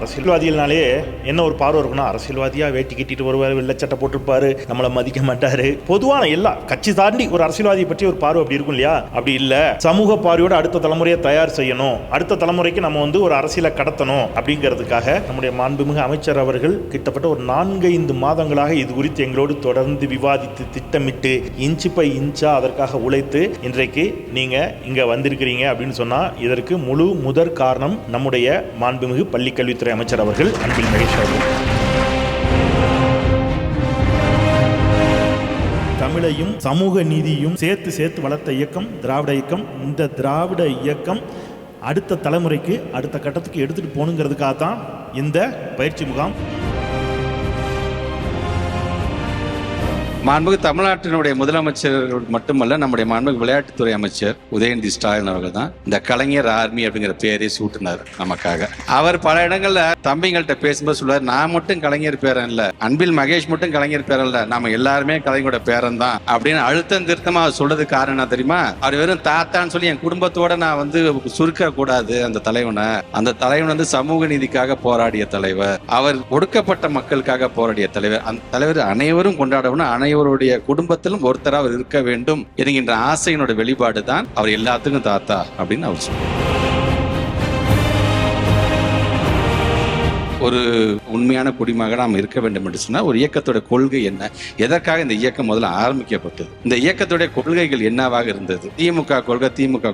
அரசியல்வாதிகள்னாலே என்ன ஒரு பார்வை இருக்குன்னா, அரசியல்வாதியா வேட்டி கட்டிட்டு வருவார், வெள்ளச்சட்டை போட்டிருப்பாரு, நம்மளை மதிக்க மாட்டாரு. பொதுவான எல்லா கட்சி தாண்டி ஒரு அரசியல்வாதியை பற்றி ஒரு பார்வை அப்படி இருக்கும் இல்லையா? அப்படி இல்ல, சமூக பார்வையோட அடுத்த தலைமுறையை தயார் செய்யணும், அடுத்த தலைமுறைக்கு நம்ம ஒரு அரசியலை கடத்தணும் அப்படிங்கிறதுக்காக நம்முடைய மாண்புமிகு அமைச்சர் அவர்கள் கிட்டத்தட்ட ஒரு 4-5 மாதங்களாக இது குறித்து எங்களோடு தொடர்ந்து விவாதித்து திட்டமிட்டு இன்ச்சு பை இன்ச்சா அதற்காக உழைத்து இன்றைக்கு நீங்க இங்க வந்திருக்கிறீங்க அப்படின்னு சொன்னா, இதற்கு முதற் காரணம் நம்முடைய மாண்புமிகு பள்ளிக்கல்வித்துறை அமைச்சர் அவர்கள் அன்பில் மகேஷ் அவர்கள். தமிழையும் சமூக நீதியும் சேர்த்து வளர்த்த இயக்கம் திராவிட இயக்கம். இந்த திராவிட இயக்கம் அடுத்த தலைமுறைக்கு அடுத்த கட்டத்துக்கு எடுத்துட்டு போகணுங்கிறதுக்காக தான் இந்த பயிற்சி முகாம். மாண்புமிகு தமிழ்நாட்டினுடைய முதலமைச்சர் மட்டுமல்ல, நம்முடைய மாண்புமிகு விளையாட்டுத்துறை அமைச்சர் உதயநிதி ஸ்டாலின் அவர்கள் தான் இந்த கலைஞர் ஆர்மி அப்படிங்கிற பேரை சூட்டினார் நமக்காக. அவர் பல இடங்கள்ல தம்பிங்கள்ட்ட பேசும்போது சொல்லுவார், நான் மட்டும் கலைஞர் பேரன் இல்ல, அன்பில் மகேஷ் மட்டும் கலைஞர் பேரன் இல்ல, நம்ம எல்லாருமே கலைஞரோட பேரன் தான் அப்படின்னு அழுத்தம் திருத்தமா சொல்றதுக்கு காரணம் தெரியுமா? அவர் வெறும் தாத்தான்னு சொல்லி என் குடும்பத்தோட நான் சுருக்க கூடாது. அந்த தலைவன் சமூக நீதிக்காக போராடிய தலைவர், அவர் ஒடுக்கப்பட்ட மக்களுக்காக போராடிய தலைவர். அந்த தலைவர் அனைவரும் கொண்டாடணும், அனைவருடைய குடும்பத்திலும் ஒருத்தர் அவர் இருக்க வேண்டும் என்கின்ற ஆசையினோட வெளிப்பாடு தான் அவர் எல்லாத்துக்கும் தாத்தா அப்படின்னு அவர் சொல்றார். ஒரு உண்மையான குடிமகனாக நாம் இருக்க வேண்டும் என்று சொன்னால் ஒரு இயக்கத்தோட கொள்கை என்ன, எதற்காக இந்த இயக்கம் முதல்ல ஆரம்பிக்கப்பட்டது, இந்த இயக்கத்துடைய கொள்கைகள் என்னவாக இருந்தது. திமுக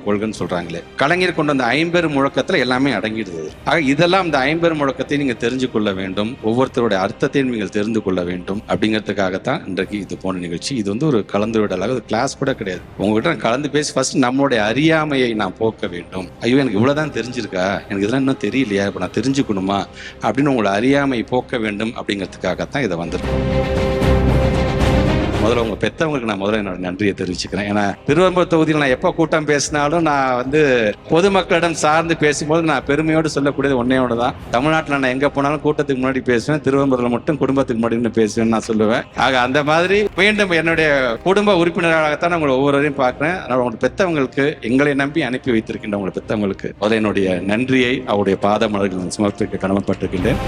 கொள்கைன்னு சொல்றாங்களே, கலைஞர் கொண்டு வந்த 50 முழக்கத்துல எல்லாமே அடங்கிடுது. ஆக இதெல்லாம் இந்த 50 முழக்கத்தை நீங்க தெரிஞ்சு கொள்ள வேண்டும், ஒவ்வொருத்தருடைய அர்த்தத்தையும் நீங்கள் தெரிந்து கொள்ள வேண்டும் அப்படிங்கிறதுக்காகத்தான் இன்றைக்கு இது போன நிகழ்ச்சி. இது ஒரு கலந்துரையாடலாக, ஒரு கிளாஸ் கூட கிடையாது. உங்ககிட்ட கலந்து பேசி ஃபர்ஸ்ட் நம்மளுடைய அறியாமையை நான் போக்க வேண்டும். ஐயோ எனக்கு இவ்வளவுதான் தெரிஞ்சிருக்கா, எனக்கு இதெல்லாம் இன்னும் தெரியலையா, இப்ப நான் தெரிஞ்சுக்கணுமா அப்படின்னு உங்களை அறியாமை போக்க வேண்டும் அப்படிங்கிறதுக்காகத்தான் இதை வந்திருக்கோம். முதல்ல உங்க பெற்றவங்களுக்கு நான் முதல்ல என்னோட நன்றியை தெரிவிச்சுக்கிறேன். ஏன்னா திருவெரும்பூர் தொகுதியில் நான் எப்போ கூட்டம் பேசினாலும் நான் பொதுமக்களிடம் சார்ந்து பேசும்போது நான் பெருமையோடு சொல்லக்கூடியது ஒன்னே தான், தமிழ்நாட்டில் நான் எங்க போனாலும் கூட்டத்துக்கு முன்னாடி பேசுவேன், திருவெரும்பூர்ல மட்டும் குடும்பத்துக்கு முன்னாடி பேசுவேன்னு நான் சொல்லுவேன். ஆக அந்த மாதிரி மீண்டும் என்னுடைய குடும்ப உறுப்பினராகத்தான் உங்களை ஒவ்வொருவரையும் பார்க்கிறேன். அதனால உங்களோட பெற்றவங்களுக்கு, எங்களை நம்பி அனுப்பி வைத்திருக்கின்ற உங்களோட பெற்றவங்களுக்கு முதல்ல என்னுடைய நன்றியை அவருடைய பாத மலர்கள் சமர்ப்பிக்க கடமைப்பட்டிருக்கின்றேன்.